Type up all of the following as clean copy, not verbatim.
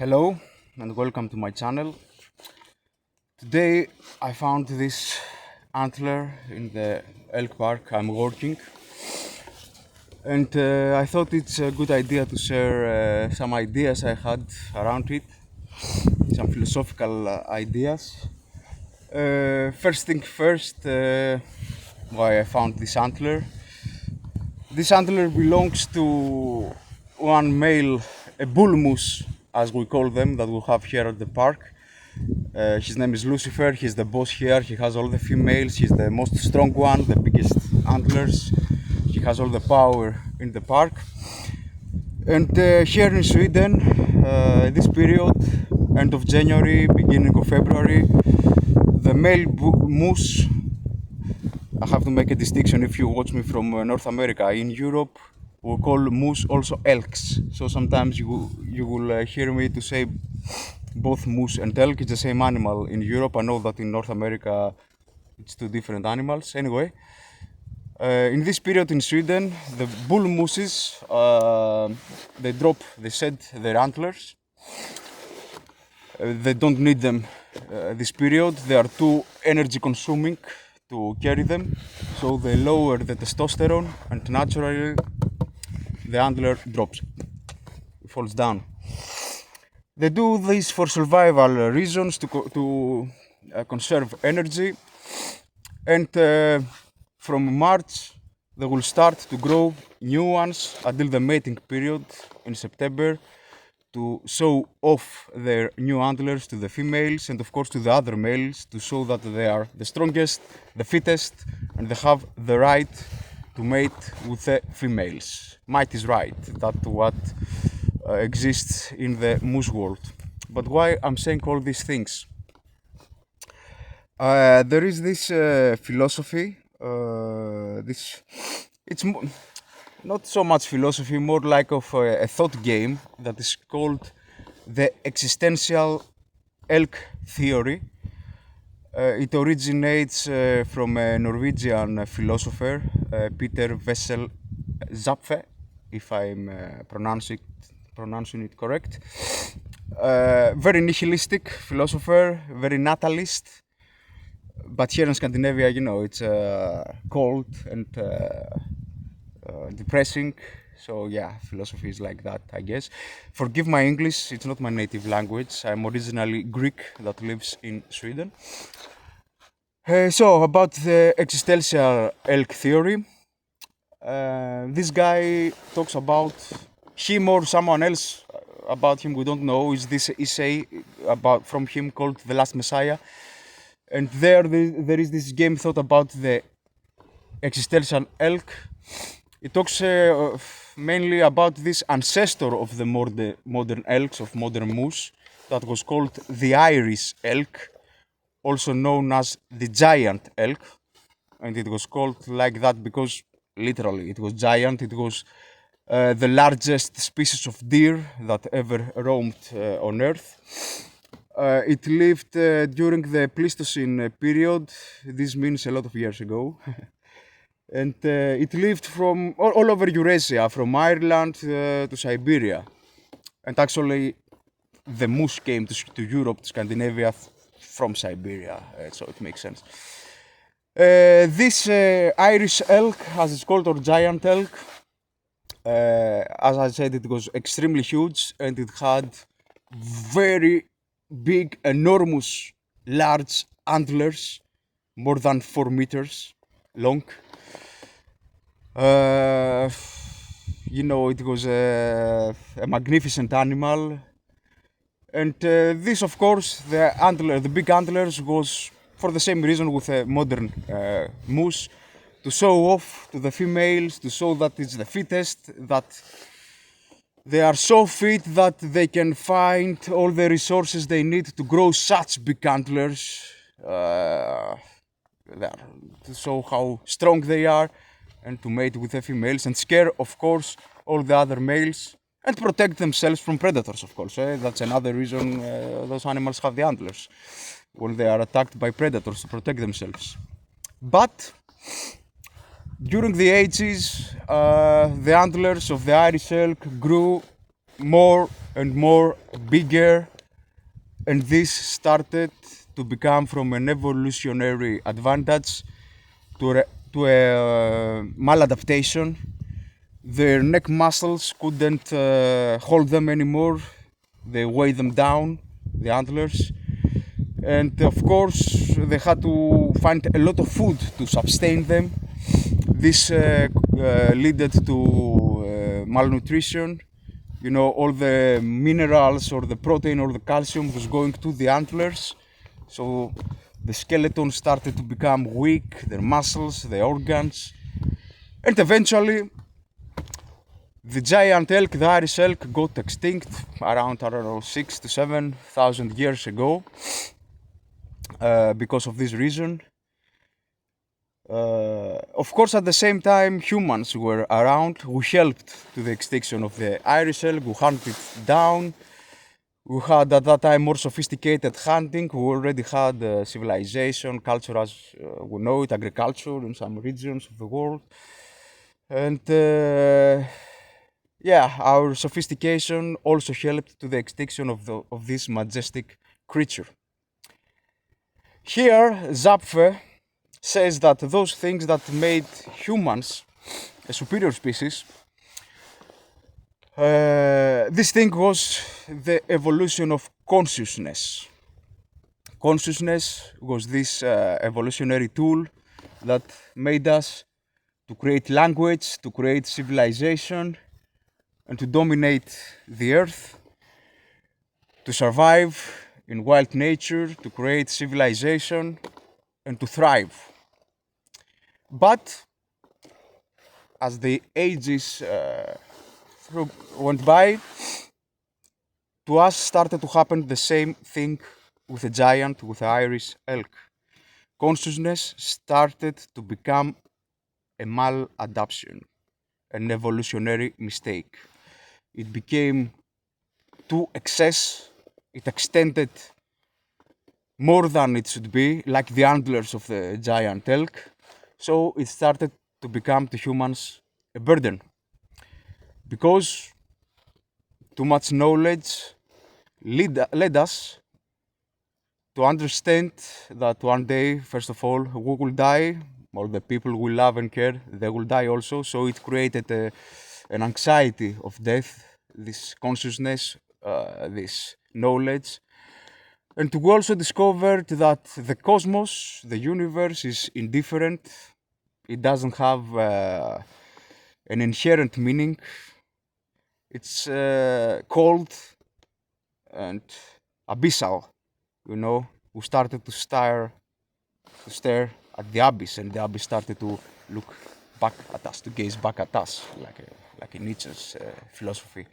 Hello and welcome to my channel. Today I found this antler in the elk park I'm working, and I thought it's a good idea to share some ideas I had around it, some philosophical ideas. First thing first, why I found this antler. This antler belongs to one male, a bull moose as we call them, that we have here at the park. His name is Lucifer. He's the boss here. He has all the females. He's the most strong one, the biggest antlers. He has all the power in the park. And here in Sweden, this period, end of January, beginning of February, the male moose, I have to make a distinction if you watch me from North America. In Europe, we call moose also elks. So sometimes you will hear me to say both moose and elk. It's the same animal in Europe. I know that in North America it's two different animals. Anyway, in this period in Sweden, the bull mooses, they shed their antlers. They don't need them this period. They are too energy consuming to carry them, so they lower the testosterone and naturally the antler drops, falls down. They do this for survival reasons, to conserve energy, and from March they will start to grow new ones until the mating period in September, to show off their new antlers to the females and of course to the other males, to show that they are the strongest, the fittest, and they have the right to mate with the females. Might is right, that's what exists in the moose world. But why I'm saying all these things? There is this philosophy, it's not so much philosophy, more like of a thought game that is called the Existential Elk Theory. It originates from a Norwegian philosopher, Peter Wessel Zapfe, if I'm pronouncing it correct. Very nihilistic philosopher, very natalist. But here in Scandinavia, you know, it's cold and depressing. So yeah, philosophy is like that, I guess. Forgive my English, it's not my native language. I'm originally Greek that lives in Sweden. So about the existential elk theory, this guy talks about him or someone else about him, we don't know, is this essay about from him called The Last Messiah. And there is this game thought about the existential elk. It talks mainly about this ancestor of the modern elks, of modern moose, that was called the Irish elk, also known as the giant elk. And it was called like that because literally it was giant. It was the largest species of deer that ever roamed on Earth. It lived during the Pleistocene period. This means a lot of years ago. And it lived from all over Eurasia, from Ireland to Siberia. And actually, the moose came to Europe, to Scandinavia, from Siberia, so it makes sense. This Irish elk, as it's called, or giant elk, as I said, it was extremely huge and it had very big, enormous, large antlers, more than 4 meters long. You know, it was a magnificent animal. And this, of course, the big antlers was for the same reason with a modern moose, to show off to the females, to show that it's the fittest, that they are so fit that they can find all the resources they need to grow such big antlers, to show how strong they are, and to mate with the females and scare, of course, all the other males and protect themselves from predators, of course. That's another reason those animals have the antlers, when they are attacked by predators, to protect themselves. But during the ages, the antlers of the Irish elk grew more and more bigger, and this started to become from an evolutionary advantage to a maladaptation. Their neck muscles couldn't hold them anymore. They weighed them down, the antlers. And of course, they had to find a lot of food to sustain them. This led to malnutrition. You know, all the minerals or the protein or the calcium was going to the antlers. So the skeleton started to become weak, their muscles, the organs. And eventually, the giant elk, the Irish elk, got extinct around, I don't know, 6,000 to 7,000 years ago because of this reason. Of course, at the same time, humans were around who helped to the extinction of the Irish elk, who hunted it down. We had at that time more sophisticated hunting. We already had civilization, culture as we know it, agriculture in some regions of the world. And yeah, our sophistication also helped to the extinction of this majestic creature. Here, Zapfe says that those things that made humans a superior species, this thing was the evolution of consciousness. Consciousness was this evolutionary tool that made us to create language, to create civilization, and to dominate the earth, to survive in wild nature, to create civilization, and to thrive. But as the ages went by, to us started to happen the same thing with a giant, with the Irish elk. Consciousness started to become a maladaptation, an evolutionary mistake. It became too excess, it extended more than it should be, like the antlers of the giant elk. So it started to become to humans a burden. Because too much knowledge led us to understand that one day, first of all, we will die, all the people we love and care, they will die also. So it created an anxiety of death, this consciousness, this knowledge. And we also discovered that the cosmos, the universe, is indifferent. It doesn't have an inherent meaning. It's cold and abyssal. You know, we started to stare at the abyss, and the abyss started to look back at us, to gaze back at us, like in Nietzsche's philosophy.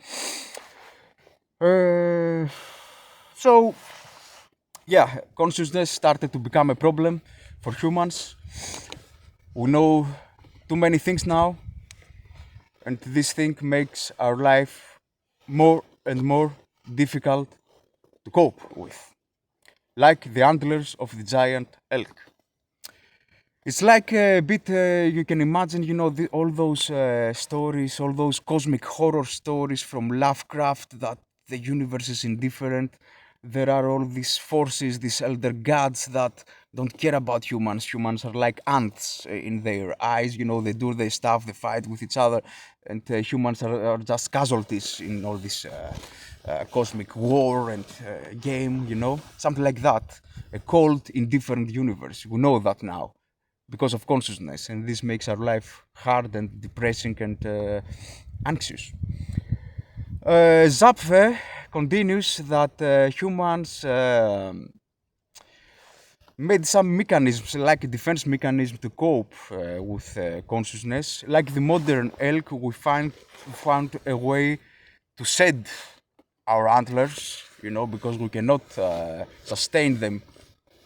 So, yeah, consciousness started to become a problem for humans. We know too many things now, and this thing makes our life more and more difficult to cope with. Like the antlers of the giant elk. It's like a bit, you can imagine, you know, all those stories, all those cosmic horror stories from Lovecraft, that the universe is indifferent. There are all these forces, these elder gods that don't care about humans. Humans are like ants in their eyes, you know, they do their stuff, they fight with each other, and humans are just casualties in all this cosmic war and game, you know, something like that. A cold, indifferent universe. We know that now because of consciousness, and this makes our life hard and depressing and anxious. Zapfe continues that humans made some mechanisms, like a defense mechanism, to cope with consciousness. Like the modern elk, we found a way to shed our antlers, you know, because we cannot sustain them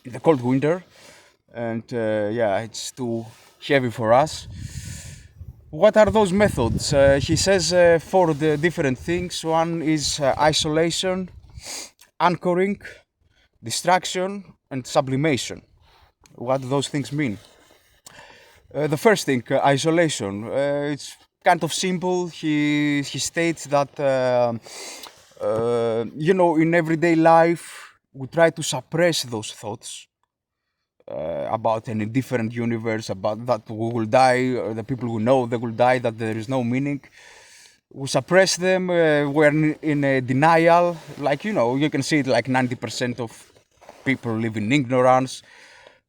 in the cold winter, and yeah, it's too heavy for us. What are those methods? He says 4 different things. One is isolation, anchoring, distraction, and sublimation. What do those things mean? The first thing, isolation. It's kind of simple. He states that in everyday life we try to suppress those thoughts about an indifferent universe, about that we will die, or the people who know they will die, that there is no meaning. We suppress them. We're in a denial. Like, you can see it like 90% of people live in ignorance.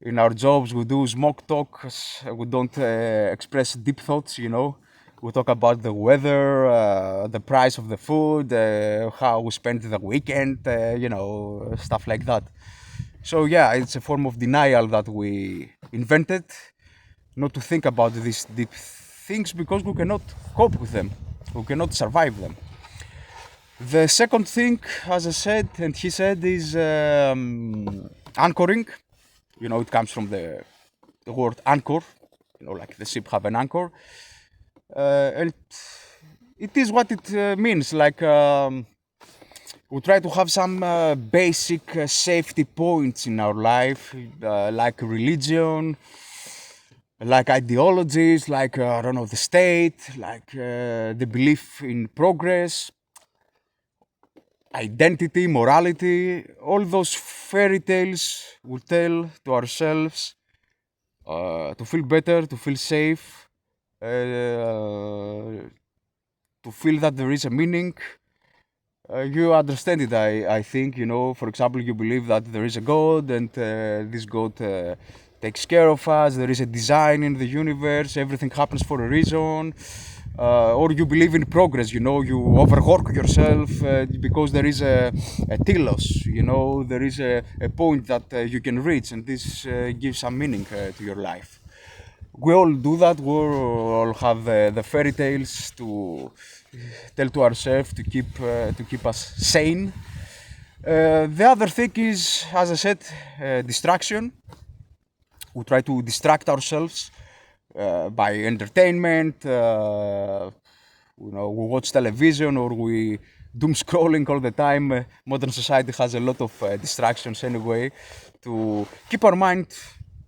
In our jobs, we do smoke talk. We don't express deep thoughts, We talk about the weather, the price of the food, how we spend the weekend, stuff like that. So yeah, it's a form of denial that we invented, not to think about these deep things because we cannot cope with them. We cannot survive them. The second thing, as I said, and he said, is anchoring. It comes from the word anchor, like the ship have an anchor. And it is what it means, like we try to have some basic safety points in our life, like religion, like ideologies, like, the state, like the belief in progress, identity, morality, all those fairy tales we tell to ourselves to feel better, to feel safe, to feel that there is a meaning. You understand it, I think, for example, you believe that there is a God and this God takes care of us, there is a design in the universe, everything happens for a reason. Or you believe in progress, you overwork yourself because there is a telos, there is a point that you can reach, and this gives some meaning to your life. We all do that. We all have the fairy tales to tell to ourselves to keep us sane. The other thing is, as I said, distraction. We try to distract ourselves by entertainment. We watch television or we doom scrolling all the time. Modern society has a lot of distractions anyway to keep our mind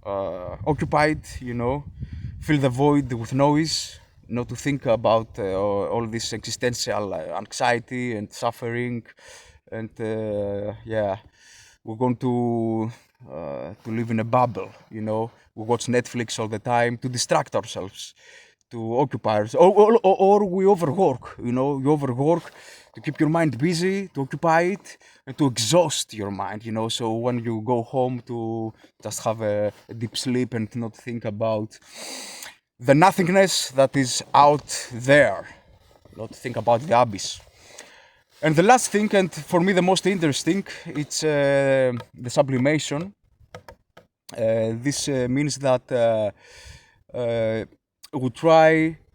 occupied, fill the void with noise, not to think about all this existential anxiety and suffering. And we're going to live in a bubble, We watch Netflix all the time to distract ourselves, to occupy ourselves. Or we overwork, you overwork to keep your mind busy, to occupy it, and to exhaust your mind, So when you go home, to just have a deep sleep and not think about the nothingness that is out there, not think about the abyss. And the last thing, and for me the most interesting, it's the sublimation. This means that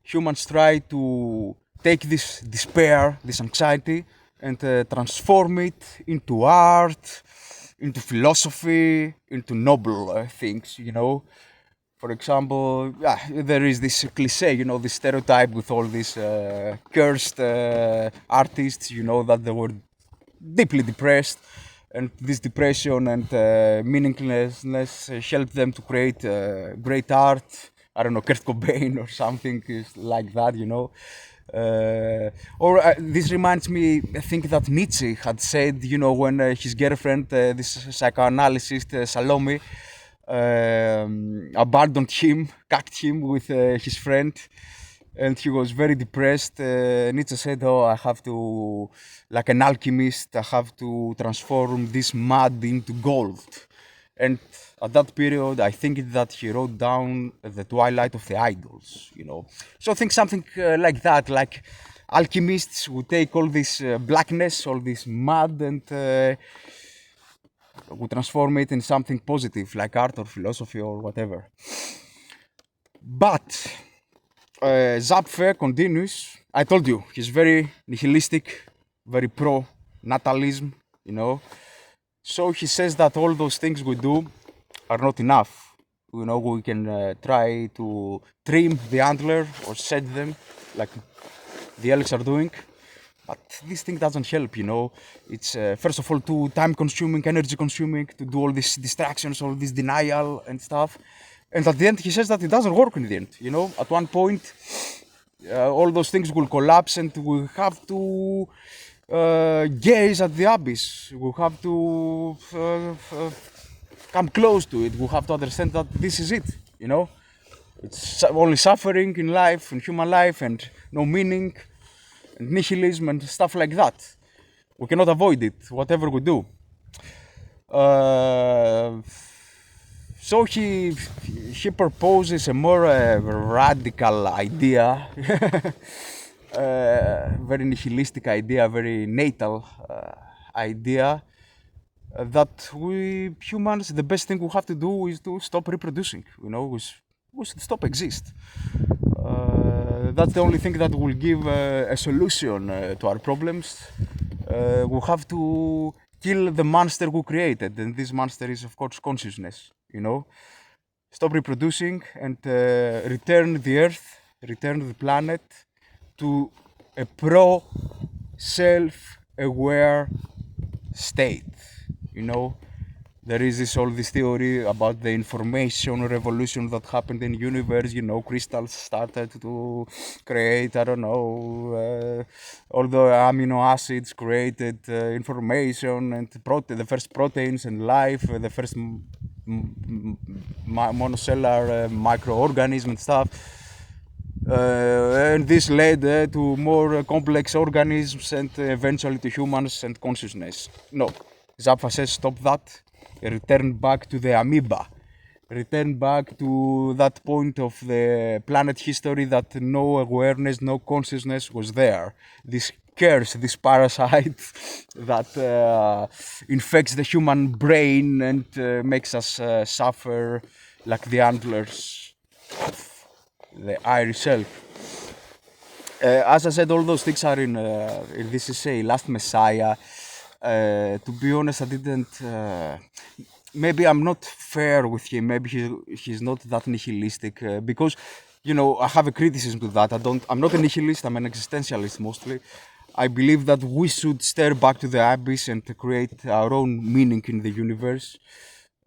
humans try to take this despair, this anxiety, and transform it into art, into philosophy, into noble things, For example, there is this cliche, this stereotype with all these cursed artists, that they were deeply depressed, and this depression and meaninglessness helped them to create great art. I don't know, Kurt Cobain or something like that, this reminds me, I think that Nietzsche had said, when his girlfriend, this psychoanalyst Salome, abandoned him, cucked him with his friend, and he was very depressed. Nietzsche said, I have to, like an alchemist, I have to transform this mud into gold. And at that period, I think that he wrote down the twilight of the idols, So I think something like that, like alchemists would take all this blackness, all this mud, and would transform it in something positive, like art or philosophy or whatever. But Zapfe continues. I told you, he's very nihilistic, very pro-natalism, So he says that all those things we do are not enough. We can try to trim the antler or shed them, like the elks are doing. But this thing doesn't help, It's first of all too time-consuming, energy-consuming to do all these distractions, all this denial and stuff. And at the end, he says that it doesn't work in the end, At one point, all those things will collapse, and we have to gaze at the abyss. We have to come close to it. We have to understand that this is it, you know. It's only suffering in life, in human life, and no meaning, and nihilism, and stuff like that. We cannot avoid it, whatever we do. So he proposes a more radical idea, very nihilistic idea, very natal idea, that we humans, the best thing we have to do is to stop reproducing. You know, we should stop exist. That's the only thing that will give a solution to our problems. We have to kill the monster we created, and this monster is, of course, consciousness. You know, stop reproducing and return the Earth, return the planet to a self-aware state. You know, there is this theory about the information revolution that happened in the universe. You know, crystals started to create, I don't know, all the amino acids created information, and the first proteins and life, the first monocellular microorganism and stuff. And this led to more complex organisms and eventually to humans and consciousness. No, Zappa says stop that. Return back to the amoeba. Return back to that point of the planet history that no awareness, no consciousness was there. This curse, this parasite that infects the human brain and makes us suffer like the antlers of the Irish elk. As I said, all those things are in this essay, Last Messiah. To be honest, I didn't. Maybe I'm not fair with him. Maybe he's not that nihilistic because, you know, I have a criticism to that. I'm not a nihilist. I'm an existentialist mostly. I believe that we should stare back to the abyss and create our own meaning in the universe.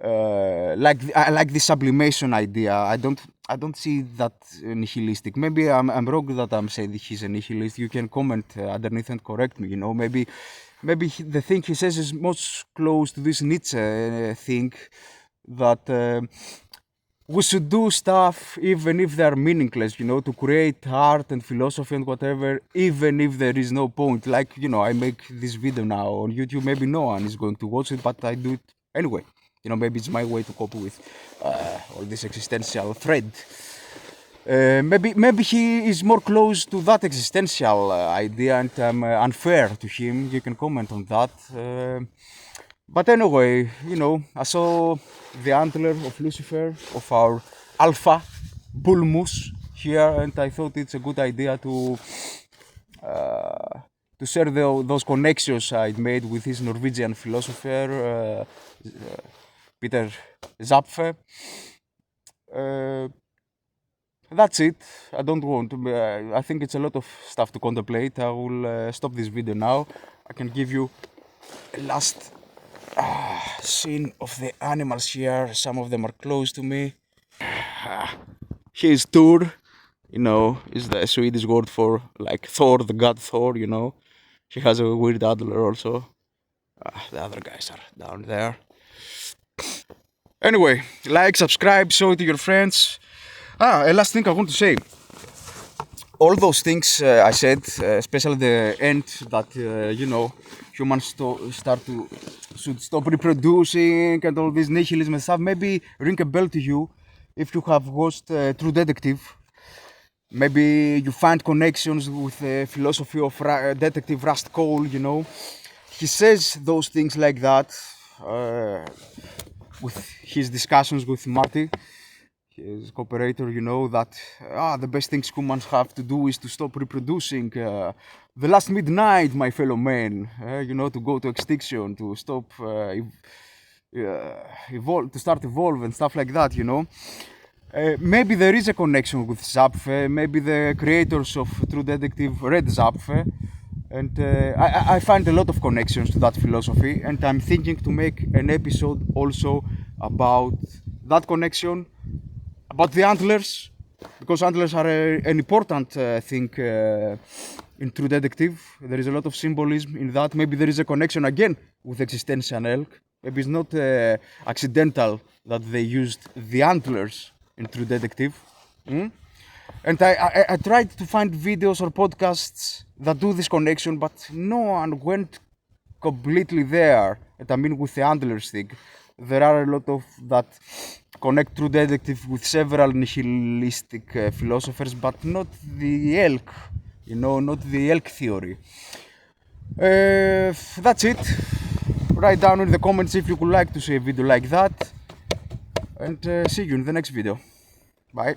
I like the sublimation idea. I don't see that nihilistic. Maybe I'm wrong that I'm saying he's a nihilist. You can comment underneath and correct me. You know, maybe the thing he says is most close to this Nietzsche thing, that we should do stuff even if they are meaningless, you know, to create art and philosophy and whatever, even if there is no point. Like, you know, I make this video now on YouTube, maybe no one is going to watch it, but I do it anyway. You know, maybe it's my way to cope with all this existential thread. Maybe he is more close to that existential idea, and I'm unfair to him. You can comment on that. But anyway, you know, I saw the antler of Lucifer, of our alpha bull moose here, and I thought it's a good idea to share those connections I'd made with this Norwegian philosopher, Peter Zapfe. That's it. I don't want to. I think it's a lot of stuff to contemplate. I will stop this video now. I can give you a last scene of the animals here. Some of them are close to me. Here's Thor. You know, is the Swedish word for like Thor, the god Thor. You know, he has a weird adler also. The other guys are down there. Anyway, like, subscribe, show it to your friends. A last thing I want to say. All those things I said, especially the end that, you know, humans should stop reproducing and all this nihilism and stuff, maybe ring a bell to you if you have watched True Detective. Maybe you find connections with the philosophy of Detective Rust Cole, you know. He says those things like that with his discussions with Marty, his cooperator, you know, that the best things humans have to do is to stop reproducing. The last midnight, my fellow men, you know, to go to extinction, to stop evolve, to start evolve and stuff like that, you know. Maybe there is a connection with Zapfe. Maybe the creators of True Detective read Zapfe, and I find a lot of connections to that philosophy, and I'm thinking to make an episode also about that connection, about the antlers, because antlers are an important thing in True Detective. There is a lot of symbolism in that. Maybe there is a connection again with Existential Elk. Maybe it's not accidental that they used the antlers in True Detective. And I tried to find videos or podcasts that do this connection, but no one went completely there. And I mean with the antlers thing. There are a lot of that connect True Detective with several nihilistic philosophers, but not the elk, not the elk theory. That's it. Write down in the comments if you would like to see a video like that. And see you in the next video. Bye.